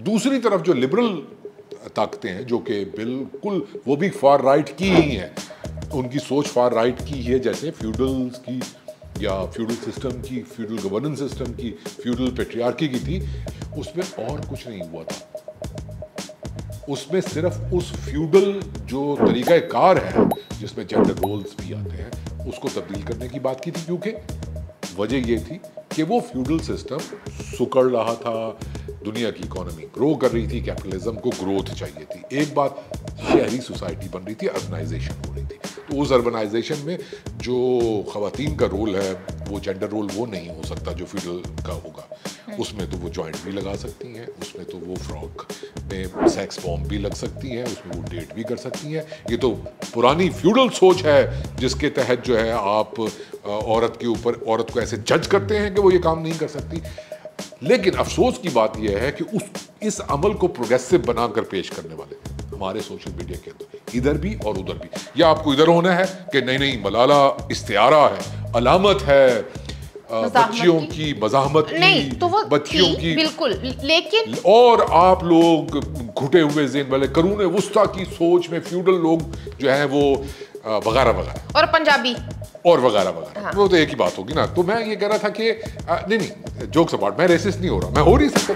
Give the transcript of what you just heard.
दूसरी तरफ जो लिबरल ताकतें हैं जो कि बिल्कुल वो भी फार राइट की ही हैं, उनकी सोच फार राइट की है, जैसे फ्यूडल्स की या फ्यूडल सिस्टम की, फ्यूडल गवर्नेंस सिस्टम की, फ्यूडल पेट्रियार्की की थी, उसमें और कुछ नहीं हुआ था। उसमें सिर्फ उस फ्यूडल जो तरीका कार है जिसमें जेंडर रोल्स भी आते हैं उसको तब्दील करने की बात की थी, क्योंकि वजह ये थी कि वो फ्यूडल सिस्टम सुकड़ रहा था, दुनिया की इकोनॉमी ग्रो कर रही थी, कैपिटलिज्म को ग्रोथ चाहिए थी। एक बात, शहरी सोसाइटी बन रही थी, अर्बनाइजेशन हो रही थी, तो उस अर्बनाइजेशन में जो खवातीन का रोल है वो जेंडर रोल वो नहीं हो सकता जो फ्यूडल का होगा। उसमें तो वो जॉइंट भी लगा सकती हैं, उसमें तो वो फ्रॉक में सेक्स बॉम्ब भी लग सकती हैं, उसमें वो डेट भी कर सकती हैं। ये तो पुरानी फ्यूडल सोच है जिसके तहत जो है आप औरत के ऊपर औरत को ऐसे जज करते हैं कि वो ये काम नहीं कर सकती। लेकिन अफसोस की बात यह है कि इस अमल को प्रोग्रेसिव बनाकर पेश करने वाले हमारे सोशल मीडिया के अंदर इधर भी और उधर भी, या आपको इधर होना है कि नहीं नहीं मलाला इस्तियारा है, अलामत है बच्चियों की मज़ाहमत की, तो वो बच्चियों की, बिल्कुल, लेकिन और आप लोग घुटे हुए ज़ेन वाले करूने वुस्ता की सोच में फ्यूडल लोग जो हैं वो वगैरह वगैरह और पंजाबी और वगैरह वगैरह, हाँ। वो तो एक ही बात होगी ना। तो मैं ये कह रहा था कि नहीं जोक्स अपार्ट, मैं रेसिस्ट नहीं हो रहा, मैं हो नहीं सकता।